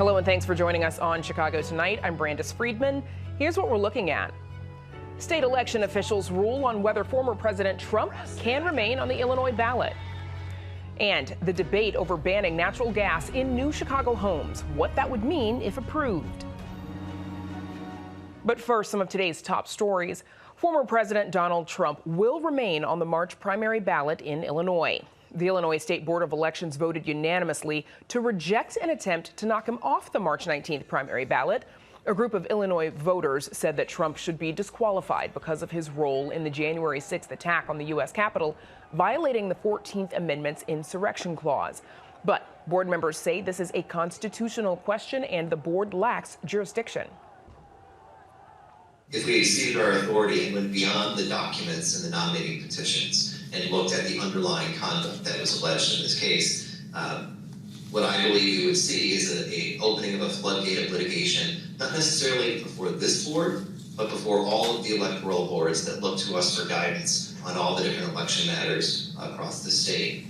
Hello and thanks for joining us on Chicago Tonight. I'm Brandis Friedman. Here's what we're looking at. State election officials rule on whether former President Trump can remain on the Illinois ballot. And the debate over banning natural gas in new Chicago homes, what that would mean if approved. But first, some of today's top stories. Former President Donald Trump will remain on the March primary ballot in Illinois. The Illinois State Board of Elections voted unanimously to reject an attempt to knock him off the March 19th primary ballot. A group of Illinois voters said that Trump should be disqualified because of his role in the January 6th attack on the U.S. Capitol, violating the 14th Amendment's insurrection clause. But board members say this is a constitutional question and the board lacks jurisdiction. If we exceeded our authority and went beyond the documents and the nominating petitions and looked at the underlying conduct that was alleged in this case, what I believe you would see is an opening of a floodgate of litigation, not necessarily before this board, but before all of the electoral boards that look to us for guidance on all the different election matters across the state.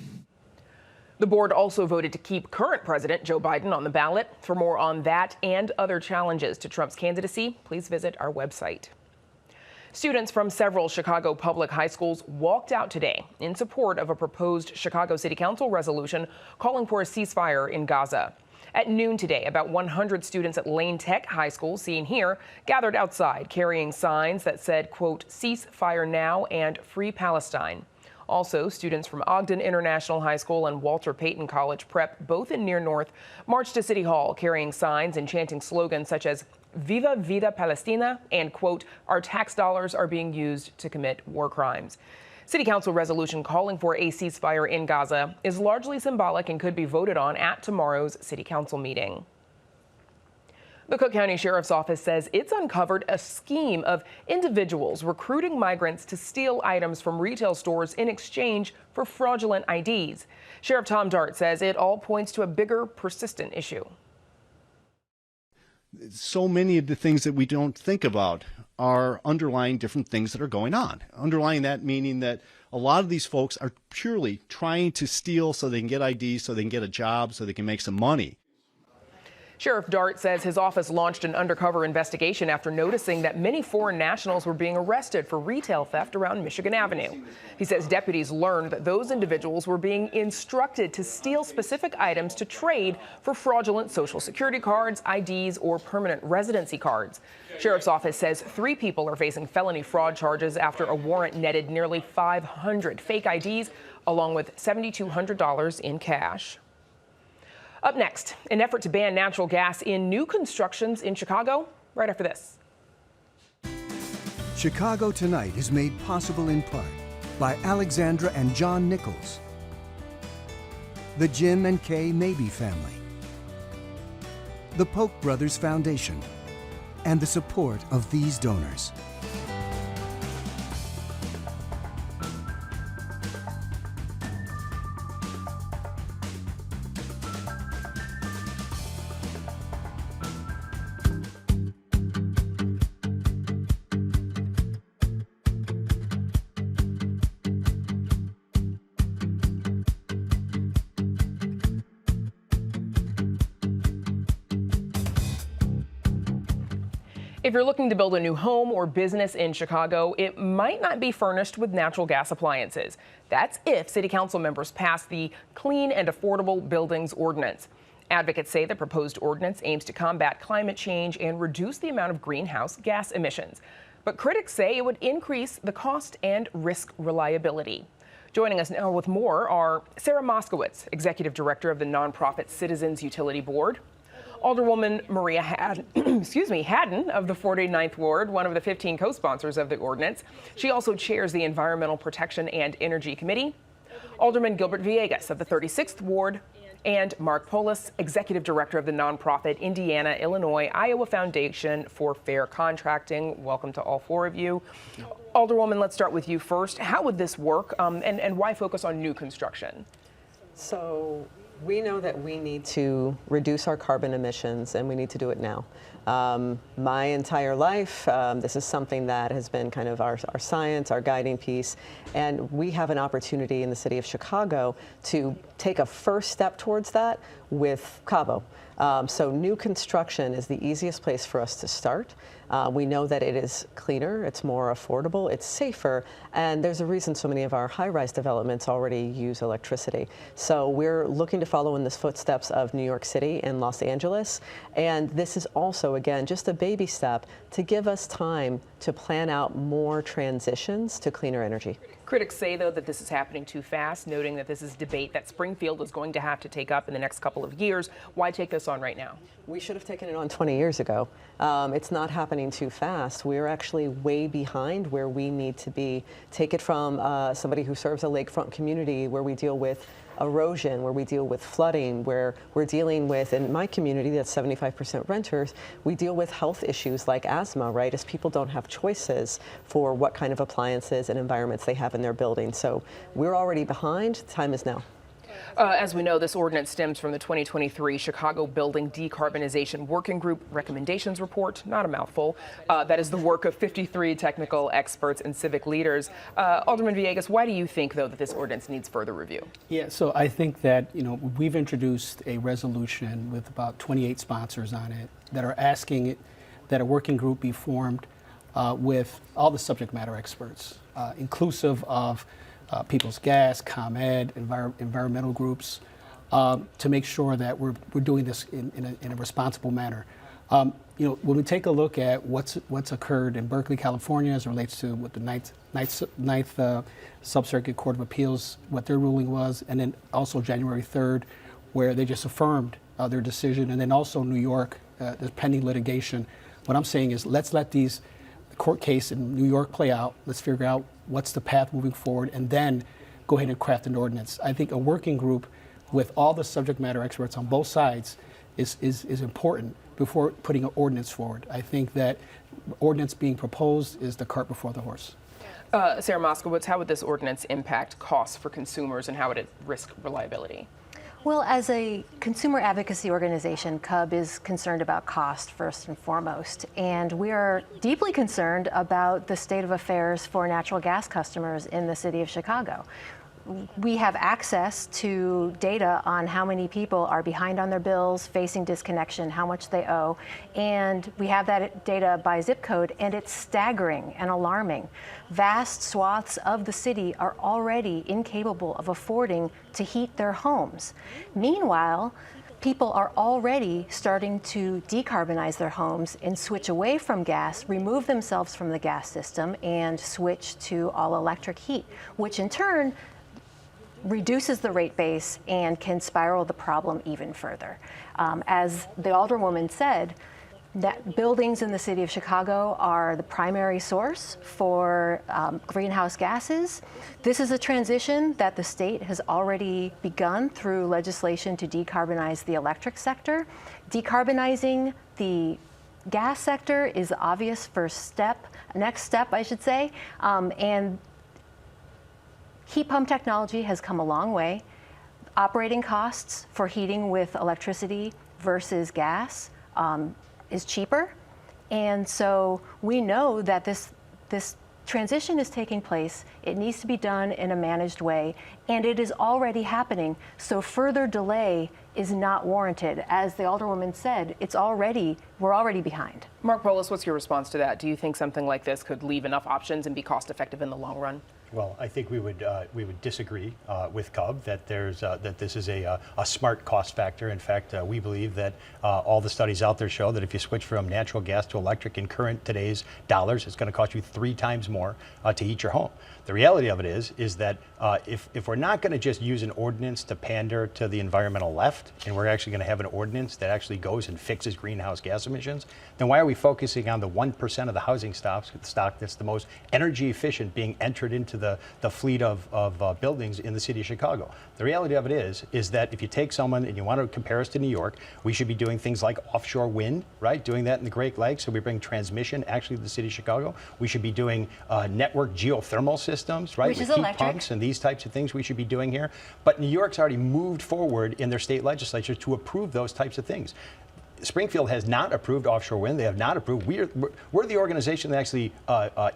The board also voted to keep current President Joe Biden on the ballot. For more on that and other challenges to Trump's candidacy, please visit our website. Students from several Chicago public high schools walked out today in support of a proposed Chicago City Council resolution calling for a ceasefire in Gaza. At noon today, about 100 students at Lane Tech High School, seen here, gathered outside carrying signs that said, quote, "Cease fire now" and "Free Palestine." Also, students from Ogden International High School and Walter Payton College Prep, both in Near North, marched to City Hall carrying signs and chanting slogans such as "Viva Vida Palestina" and, quote, "Our tax dollars are being used to commit war crimes." City Council resolution calling for a ceasefire in Gaza is largely symbolic and could be voted on at tomorrow's City Council meeting. The Cook County Sheriff's Office says it's uncovered a scheme of individuals recruiting migrants to steal items from retail stores in exchange for fraudulent IDs. Sheriff Tom Dart says it all points to a bigger, persistent issue. So many of the things that we don't think about are underlying different things that are going on. Underlying that meaning that a lot of these folks are purely trying to steal so they can get IDs, so they can get a job, so they can make some money. Sheriff Dart says his office launched an undercover investigation after noticing that many foreign nationals were being arrested for retail theft around Michigan Avenue. He says deputies learned that those individuals were being instructed to steal specific items to trade for fraudulent Social Security cards, IDs, or permanent residency cards. Sheriff's office says 3 people are facing felony fraud charges after a warrant netted nearly 500 fake IDs, along with $7,200 in cash. Up next, an effort to ban natural gas in new constructions in Chicago, right after this. Chicago Tonight is made possible in part by Alexandra and John Nichols, the Jim and Kay Mabey family, the Polk Brothers Foundation, and the support of these donors. If you're looking to build a new home or business in Chicago, it might not be furnished with natural gas appliances. That's if City Council members pass the Clean and Affordable Buildings Ordinance. Advocates say the proposed ordinance aims to combat climate change and reduce the amount of greenhouse gas emissions. But critics say it would increase the cost and risk reliability. Joining us now with more are Sarah Moskowitz, Executive Director of the nonprofit Citizens Utility Board, Alderwoman Maria Haddon of the 49th Ward, one of the 15 co-sponsors of the ordinance. She also chairs the Environmental Protection and Energy Committee. Alderman Gilbert Villegas of the 36th Ward, and Mark Polis, Executive Director of the nonprofit Indiana, Illinois, Iowa Foundation for Fair Contracting. Welcome to all 4 of you. Alderwoman, let's start with you first. How would this work, and why focus on new construction? So we know that we need to reduce our carbon emissions, and we need to do it now. My entire life, this is something that has been kind of our science, our guiding piece, and we have an opportunity in the city of Chicago to take a first step towards that with Cabo. So new construction is the easiest place for us to start. We know that it is cleaner, it's more affordable, it's safer, and there's a reason so many of our high-rise developments already use electricity. So we're looking to follow in the footsteps of New York City and Los Angeles, and this is also, again, just a baby step to give us time to plan out more transitions to cleaner energy. Critics say, though, that this is happening too fast, noting that this is debate that Springfield is going to have to take up in the next couple of years. Why take this on right now? We should have taken it on 20 years ago. It's not happening too fast. We're actually way behind where we need to be. Take it from somebody who serves a lakefront community where we deal with erosion, where we deal with flooding, where we're dealing with, in my community that's 75% renters, we deal with health issues like asthma, right, as people don't have choices for what kind of appliances and environments they have in their building. So we're already behind. Time is now. As we know, this ordinance stems from the 2023 Chicago Building Decarbonization Working Group Recommendations Report. Not a mouthful. That is the work of 53 technical experts and civic leaders. Alderman Villegas, why do you think, though, that this ordinance needs further review? Yeah, so I think that, we've introduced a resolution with about 28 sponsors on it that are asking that a working group be formed with all the subject matter experts, inclusive of People's Gas, ComEd, environmental groups, to make sure that we're doing this in a responsible manner. When we take a look at what's occurred in Berkeley, California, as it relates to what the Ninth Sub-Circuit Court of Appeals, what their ruling was, and then also January 3rd, where they just affirmed their decision, and then also New York, there's pending litigation. What I'm saying is let's let the court case in New York play out. Let's figure out what's the path moving forward, and then go ahead and craft an ordinance. I think a working group with all the subject matter experts on both sides is important before putting an ordinance forward. I think that ordinance being proposed is the cart before the horse. Sarah Moskowitz, how would this ordinance impact costs for consumers, and how would it risk reliability? Well, as a consumer advocacy organization, CUB is concerned about cost first and foremost, and we are deeply concerned about the state of affairs for natural gas customers in the city of Chicago. We have access to data on how many people are behind on their bills, facing disconnection, how much they owe, and we have that data by zip code, and it's staggering and alarming. Vast swaths of the city are already incapable of affording to heat their homes. Meanwhile, people are already starting to decarbonize their homes and switch away from gas, remove themselves from the gas system, and switch to all-electric heat, which in turn reduces the rate base and can spiral the problem even further. As the Alderwoman said, that buildings in the city of Chicago are the primary source for greenhouse gases. This is a transition that the state has already begun through legislation to decarbonize the electric sector. Decarbonizing the gas sector is the obvious next step, I should say, and heat pump technology has come a long way. Operating costs for heating with electricity versus gas is cheaper. And so we know that this transition is taking place. It needs to be done in a managed way, and it is already happening. So further delay is not warranted. As the Alderwoman said, we're already behind. Mark Polis, what's your response to that? Do you think something like this could leave enough options and be cost effective in the long run? Well, I think we would disagree with CUB that this is a smart cost factor. In fact, we believe that all the studies out there show that if you switch from natural gas to electric in today's dollars, it's going to cost you 3 times more to heat your home. The reality of it is that if we're not going to just use an ordinance to pander to the environmental left, and we're actually going to have an ordinance that actually goes and fixes greenhouse gas emissions, then why are we focusing on the 1% of the housing stock that's the most energy efficient being entered into the fleet of buildings in the city of Chicago? The reality of it is that if you take someone and you want to compare us to New York, we should be doing things like offshore wind, right? Doing that in the Great Lakes, so we bring transmission actually to the city of Chicago. We should be doing network geothermal systems, right? Which is with heat electric. Pumps and these types of things we should be doing here. But New York's already moved forward in their state legislatures to approve those types of things. Springfield has not approved offshore wind. They have not approved. We're the organization that actually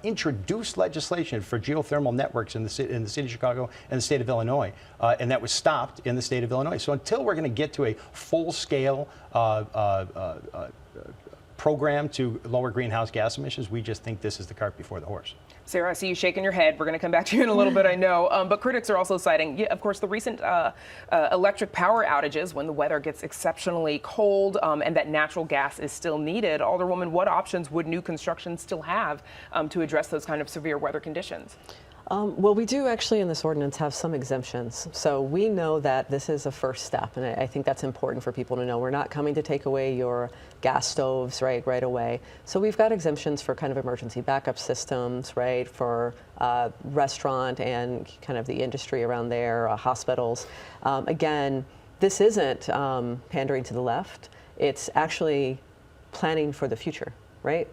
introduced legislation for geothermal networks in the city of Chicago and the state of Illinois, and that was stopped in the state of Illinois. So until we're going to get to a full-scale program to lower greenhouse gas emissions, we just think this is the cart before the horse. Sarah, I see you shaking your head. We're going to come back to you in a little bit, I know. But critics are also citing, of course, the recent electric power outages when the weather gets exceptionally cold and that natural gas is still needed. Alderwoman, what options would new construction still have to address those kind of severe weather conditions? Well, we do actually in this ordinance have some exemptions. So we know that this is a first step, and I think that's important for people to know. We're not coming to take away your gas stoves right away. So we've got exemptions for kind of emergency backup systems, right, for restaurant and kind of the industry around there, hospitals. Again, this isn't pandering to the left. It's actually planning for the future, right?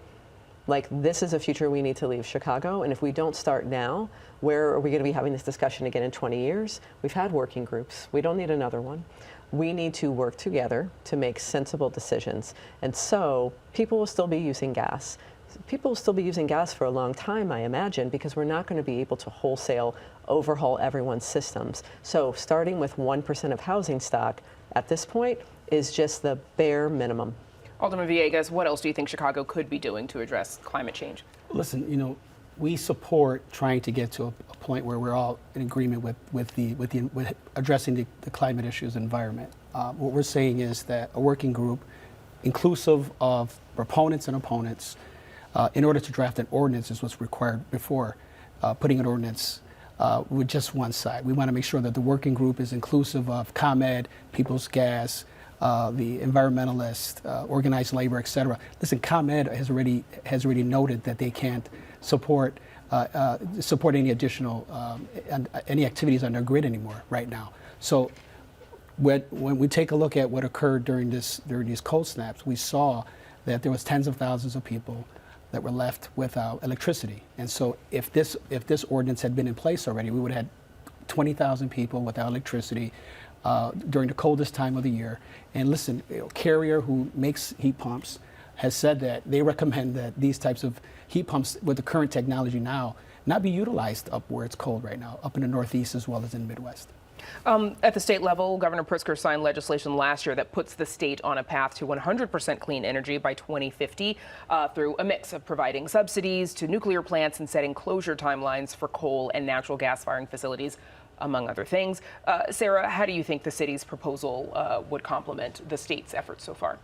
Like, this is a future we need to leave Chicago, and if we don't start now, where are we going to be having this discussion again in 20 years? We've had working groups. We don't need another one. We need to work together to make sensible decisions. And so people will still be using gas. People will still be using gas for a long time, I imagine, because we're not going to be able to wholesale overhaul everyone's systems. So starting with 1% of housing stock at this point is just the bare minimum. Alderman Villegas, what else do you think Chicago could be doing to address climate change? Listen, you know, we support trying to get to a point where we're all in agreement with addressing the climate issues and environment. What we're saying is that a working group, inclusive of proponents and opponents, in order to draft an ordinance is what's required before putting an ordinance with just one side. We want to make sure that the working group is inclusive of ComEd, People's Gas, the environmentalists, organized labor, et cetera. Listen, ComEd has already noted that they can't support any additional any activities on their grid anymore right now. So when we take a look at what occurred during these cold snaps, we saw that there was tens of thousands of people that were left without electricity. And so if this ordinance had been in place already, we would have had 20,000 people without electricity during the coldest time of the year. And listen, Carrier, who makes heat pumps, has said that they recommend that these types of heat pumps with the current technology now not be utilized up where it's cold right now, up in the Northeast as well as in the Midwest. At the state level, Governor Pritzker signed legislation last year that puts the state on a path to 100% clean energy by 2050 through a mix of providing subsidies to nuclear plants and setting closure timelines for coal and natural gas firing facilities, among other things. Sarah, how do you think the city's proposal would complement the state's efforts so far?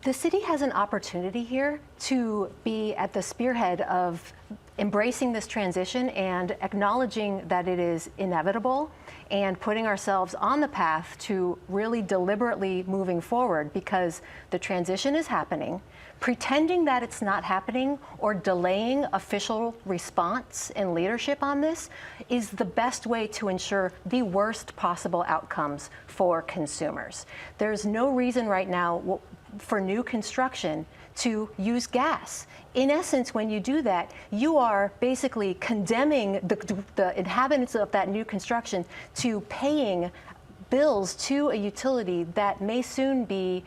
The city has an opportunity here to be at the spearhead of embracing this transition and acknowledging that it is inevitable and putting ourselves on the path to really deliberately moving forward, because the transition is happening. Pretending that it's not happening or delaying official response and leadership on this is the best way to ensure the worst possible outcomes for consumers. There's no reason right now for new construction to use gas. In essence, when you do that, you are basically condemning the inhabitants of that new construction to paying bills to a utility that may soon be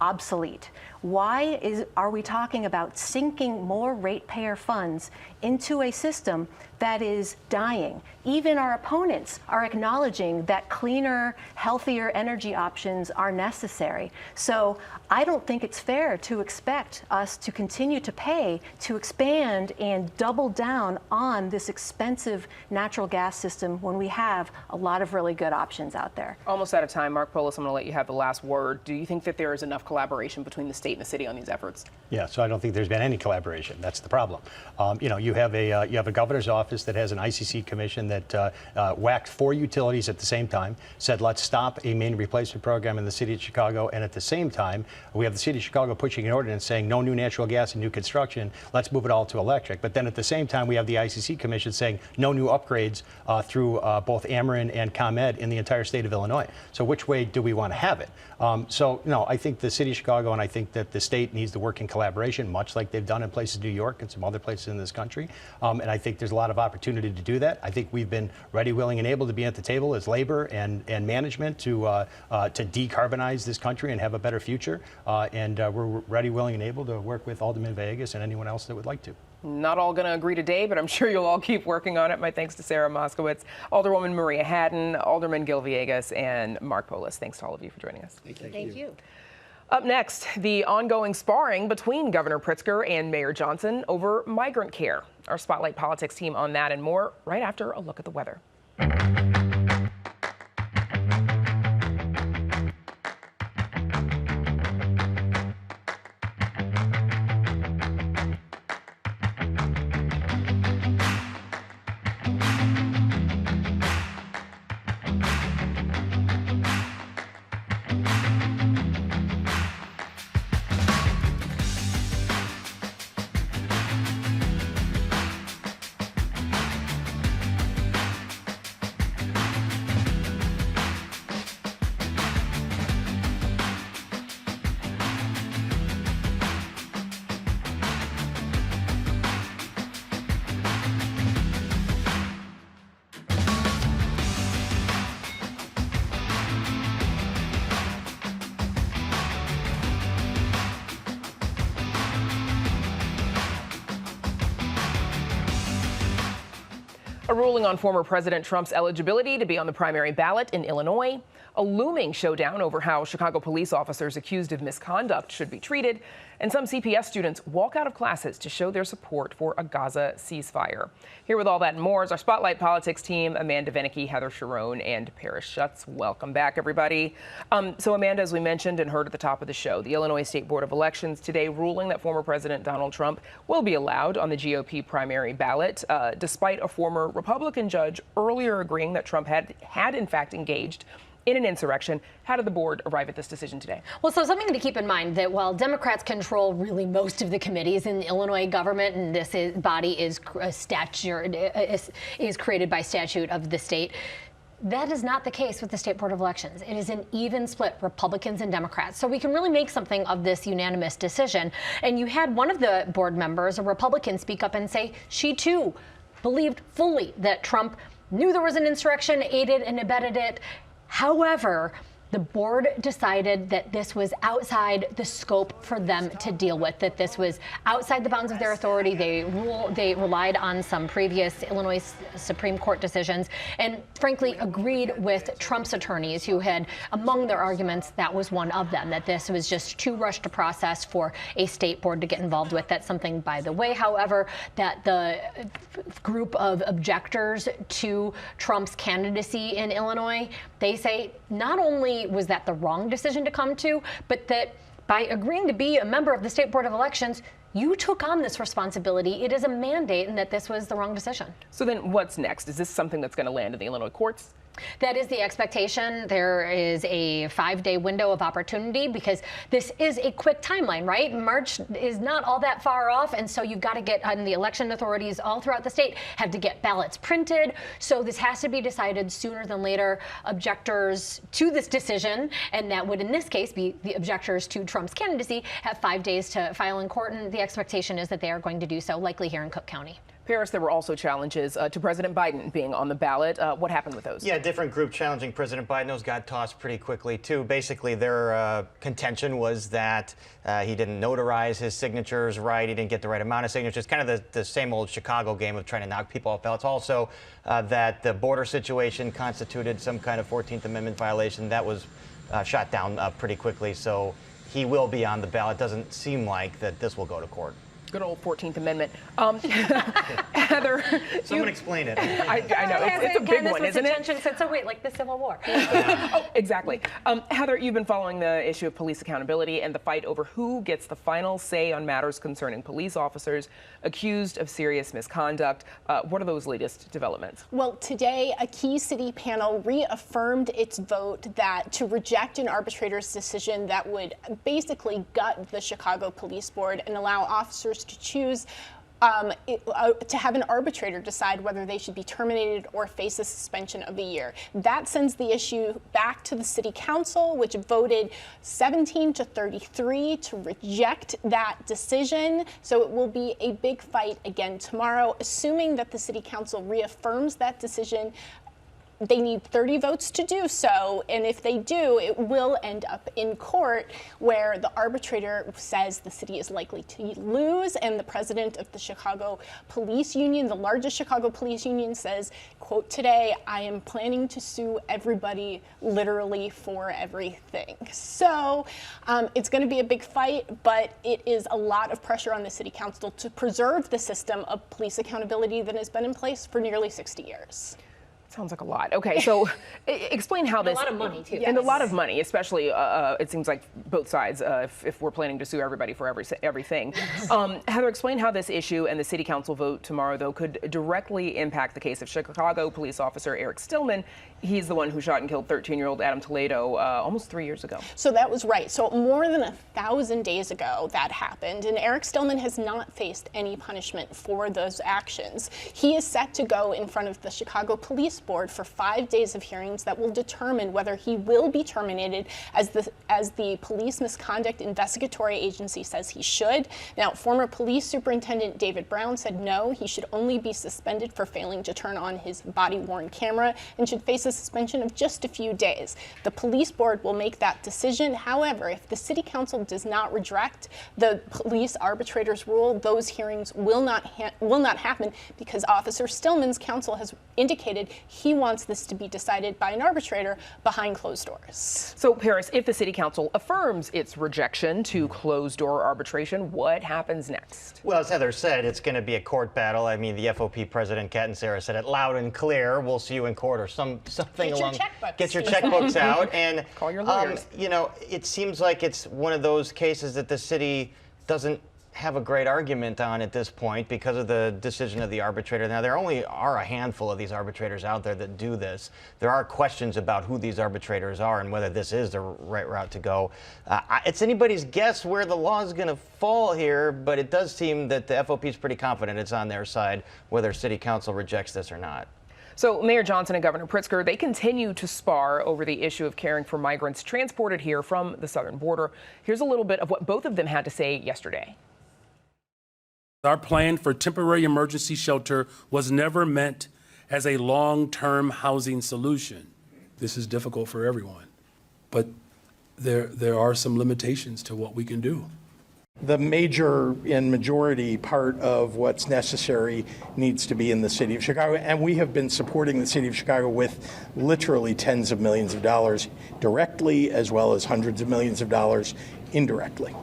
obsolete. Why are we talking about sinking more ratepayer funds into a system that is dying? Even our opponents are acknowledging that cleaner, healthier energy options are necessary. So I don't think it's fair to expect us to continue to pay to expand and double down on this expensive natural gas system when we have a lot of really good options out there. Almost out of time. Mark Polis, I'm going to let you have the last word. Do you think that there is enough collaboration between the state and the city on these efforts? Yeah, so I don't think there's been any collaboration. That's the problem. You have a governor's office that has an ICC commission that whacked 4 utilities at the same time, said let's stop a main replacement program in the city of Chicago, and at the same time we have the city of Chicago pushing an ordinance saying no new natural gas in new construction, let's move it all to electric. But then at the same time we have the ICC commission saying no new upgrades through both Ameren and ComEd in the entire state of Illinois. So which way do we want to have it? So no, I think the city of Chicago, and I think that that the state needs to work in collaboration, much like they've done in places New York and some other places in this country. And I think there's a lot of opportunity to do that. I think we've been ready, willing, and able to be at the table as labor and management to decarbonize this country and have a better future. And we're ready, willing, and able to work with Alderman Villegas and anyone else that would like to. Not all going to agree today, but I'm sure you'll all keep working on it. My thanks to Sarah Moskowitz, Alderwoman Maria Haddon, Alderman Gil Villegas, and Mark Polis. Thanks to all of you for joining us. Thank you. Up next, the ongoing sparring between Governor Pritzker and Mayor Johnson over migrant care. Our Spotlight Politics team on that and more right after a look at the weather. A ruling on former President Trump's eligibility to be on the primary ballot in Illinois, a looming showdown over how Chicago police officers accused of misconduct should be treated, and some CPS students walk out of classes to show their support for a Gaza ceasefire. Here with all that and more is our Spotlight Politics team, Amanda Venicky, Heather Sharon, and Paris Schutz. Welcome back, everybody. So Amanda, as we mentioned and heard at the top of the show, the Illinois State Board of Elections today ruling that former President Donald Trump will be allowed on the GOP primary ballot, despite a former Republican judge earlier agreeing that Trump had in fact engaged in an insurrection. How did the board arrive at this decision today? Well, so something to keep in mind that while Democrats control really most of the committees in the Illinois government, and body is created by statute of the state, that is not the case with the State Board of Elections. It is an even split, Republicans and Democrats. So we can really make something of this unanimous decision. And you had one of the board members, a Republican, speak up and say she too believed fully that Trump knew there was an insurrection, aided and abetted it. However, the board decided that this was outside the scope for them to deal with, that this was outside the bounds of their authority. They relied on some previous Illinois Supreme Court decisions and frankly agreed with Trump's attorneys who had, among their arguments, that was one of them, that this was just too rushed a process for a state board to get involved with. That's something, by the way, however, that the group of objectors to Trump's candidacy in Illinois, they say not only was that the wrong decision to come to, but that by agreeing to be a member of the State Board of Elections, you took on this responsibility. It is a mandate, and that this was the wrong decision. So then what's next? Is this something that's going to land in the Illinois courts? That is the expectation. There is a 5-day window of opportunity because this is a quick timeline, right? March is not all that far off, and so you've got to get, and the election authorities all throughout the state have to get ballots printed. So this has to be decided sooner than later. Objectors to this decision, and that would in this case be the objectors to Trump's candidacy, have 5 days to file in court, and the expectation is that they are going to do so, likely here in Cook County. Paris, there were also challenges to President Biden being on the ballot. What happened with those? Yeah, different group challenging President Biden. Those got tossed pretty quickly, too. Basically, their contention was that he didn't notarize his signatures right. He didn't get the right amount of signatures. Kind of the same old Chicago game of trying to knock people off ballots. Also, that the border situation constituted some kind of 14th Amendment violation. That was shot down pretty quickly. So he will be on the ballot. Doesn't seem like that this will go to court. Good old 14th Amendment. Heather. Someone explain it. I know. It's a big one, isn't it? So wait, like the Civil War. Oh, exactly. Heather, you've been following the issue of police accountability and the fight over who gets the final say on matters concerning police officers accused of serious misconduct. What are those latest developments? Well, today, a key city panel reaffirmed its vote that to reject an arbitrator's decision that would basically gut the Chicago Police Board and allow officers to choose to have an arbitrator decide whether they should be terminated or face a suspension of a year. That sends the issue back to the City Council, which voted 17-33 to reject that decision. So it will be a big fight again tomorrow, assuming that the City Council reaffirms that decision. They need 30 votes to do so, and if they do, it will end up in court where the arbitrator says the city is likely to lose, and the president of the Chicago Police Union, the largest Chicago police union, says, quote, today, I am planning to sue everybody literally for everything. So it's going to be a big fight, but it is a lot of pressure on the City Council to preserve the system of police accountability that has been in place for nearly 60 years. Sounds like a lot. Okay, so explain how this... A lot of money, too. And a lot of money, especially, it seems like both sides, if we're planning to sue everybody for everything. Heather, explain how this issue and the City Council vote tomorrow, though, could directly impact the case of Chicago police officer Eric Stillman. He's the one who shot and killed 13-year-old Adam Toledo almost 3 years ago. So that was right. So more than 1,000 days ago that happened, and Eric Stillman has not faced any punishment for those actions. He is set to go in front of the Chicago Police Board for 5 days of hearings that will determine whether he will be terminated as the Police Misconduct Investigatory Agency says he should. Now, former Police Superintendent David Brown said no, he should only be suspended for failing to turn on his body-worn camera and should face a suspension of just a few days. The police board will make that decision. However, if the City Council does not reject the police arbitrator's rule, those hearings will not happen because Officer Stillman's counsel has indicated he wants this to be decided by an arbitrator behind closed doors. So, Paris, if the City Council affirms its rejection to closed-door arbitration, what happens next? Well, as Heather said, it's going to be a court battle. I mean, the FOP president, Katten-Sarah, said it loud and clear. We'll see you in court or something along. Get your checkbooks out. And call your lawyers. You know, it seems like it's one of those cases that the city doesn't have a great argument on at this point because of the decision of the arbitrator. Now, there only are a handful of these arbitrators out there that do this. There are questions about who these arbitrators are and whether this is the right route to go. It's anybody's guess where the law is going to fall here, but it does seem that the FOP is pretty confident it's on their side, whether City Council rejects this or not. So Mayor Johnson and Governor Pritzker, they continue to spar over the issue of caring for migrants transported here from the southern border. Here's a little bit of what both of them had to say yesterday. Our plan for temporary emergency shelter was never meant as a long-term housing solution. This is difficult for everyone, but there are some limitations to what we can do. The major and majority part of what's necessary needs to be in the city of Chicago, and we have been supporting the city of Chicago with literally tens of millions of dollars directly as well as hundreds of millions of dollars indirectly.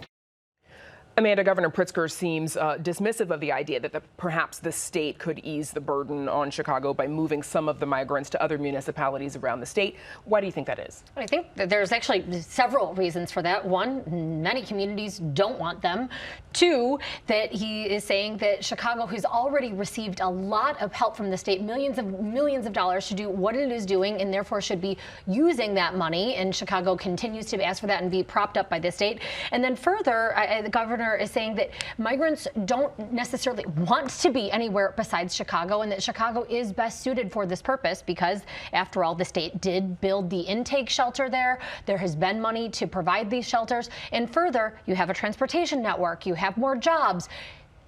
Amanda, Governor Pritzker seems dismissive of the idea that perhaps the state could ease the burden on Chicago by moving some of the migrants to other municipalities around the state. Why do you think that is? I think that there's actually several reasons for that. One, many communities don't want them. Two, that he is saying that Chicago, who's already received a lot of help from the state, millions of dollars to do what it is doing, and therefore should be using that money. And Chicago continues to ask for that and be propped up by the state. And then further, the governor is saying that migrants don't necessarily want to be anywhere besides Chicago, and that Chicago is best suited for this purpose because, after all, the state did build the intake shelter there. There has been money to provide these shelters. And further, you have a transportation network. You have more jobs.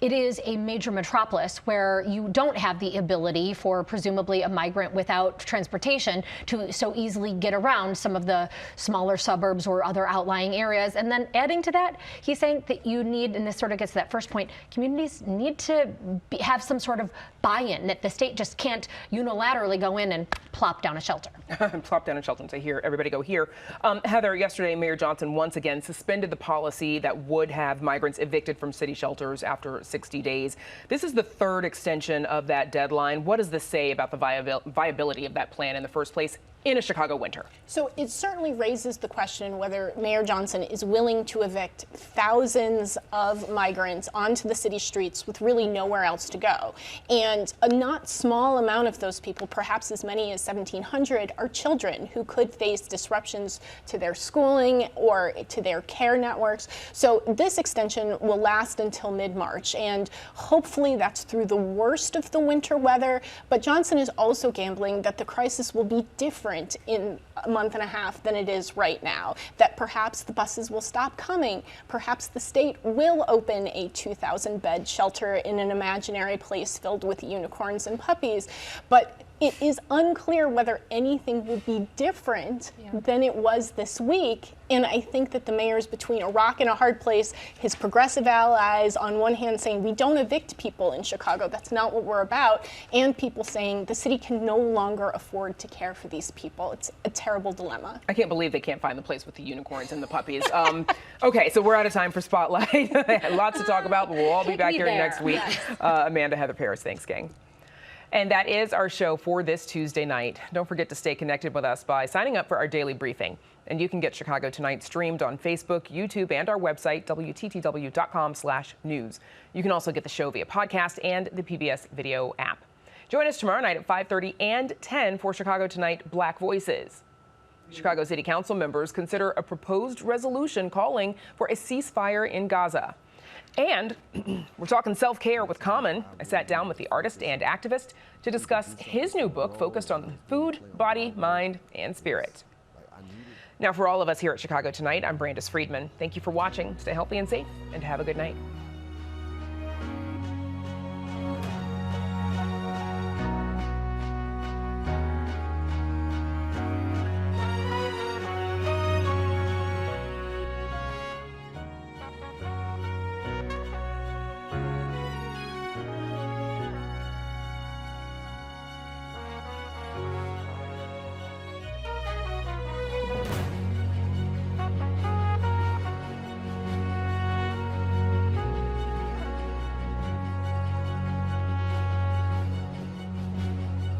It is a major metropolis where you don't have the ability for presumably a migrant without transportation to so easily get around some of the smaller suburbs or other outlying areas. And then adding to that, he's saying that you need, and this sort of gets to that first point, communities need to have some sort of buy-in, that the state just can't unilaterally go in and plop down a shelter. Plop down a shelter and say, here, everybody go here. Heather, yesterday, Mayor Johnson once again suspended the policy that would have migrants evicted from city shelters after 60 days. This is the third extension of that deadline. What does this say about the viability of that plan in the first place? in a Chicago winter. So it certainly raises the question whether Mayor Johnson is willing to evict thousands of migrants onto the city streets with really nowhere else to go. And a not small amount of those people, perhaps as many as 1,700, are children who could face disruptions to their schooling or to their care networks. So this extension will last until mid-March, and hopefully that's through the worst of the winter weather. But Johnson is also gambling that the crisis will be different in a month and a half than it is right now, that perhaps the buses will stop coming, perhaps the state will open a 2,000-bed shelter in an imaginary place filled with unicorns and puppies, but it is unclear whether anything will be different than it was this week. And I think that the mayor's between a rock and a hard place. His progressive allies on one hand saying we don't evict people in Chicago, that's not what we're about, and people saying the city can no longer afford to care for these people. It's a terrible dilemma. I can't believe they can't find the place with the unicorns and the puppies. Okay, so we're out of time for Spotlight. Lots to talk about, but we'll all be back here next week. Amanda, Heather Paris, thanks, gang. And that is our show for this Tuesday night. Don't forget to stay connected with us by signing up for our daily briefing. And you can get Chicago Tonight streamed on Facebook, YouTube, and our website, WTTW.com/news. You can also get the show via podcast and the PBS video app. Join us tomorrow night at 5:30 and 10 for Chicago Tonight Black Voices. Chicago City Council members consider a proposed resolution calling for a ceasefire in Gaza. And we're talking self-care with Common. I sat down with the artist and activist to discuss his new book focused on food, body, mind, and spirit. Now, for all of us here at Chicago Tonight, I'm Brandis Friedman. Thank you for watching. Stay healthy and safe, and have a good night.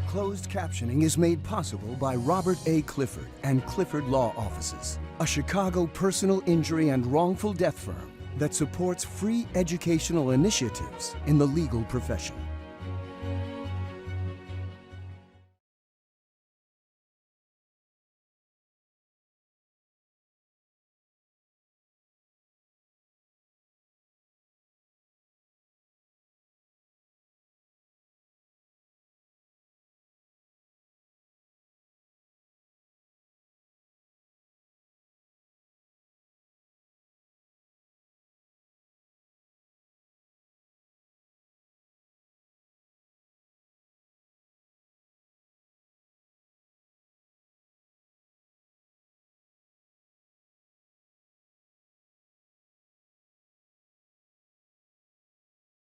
Closed captioning is made possible by Robert A. Clifford and Clifford Law Offices, a Chicago personal injury and wrongful death firm that supports free educational initiatives in the legal profession.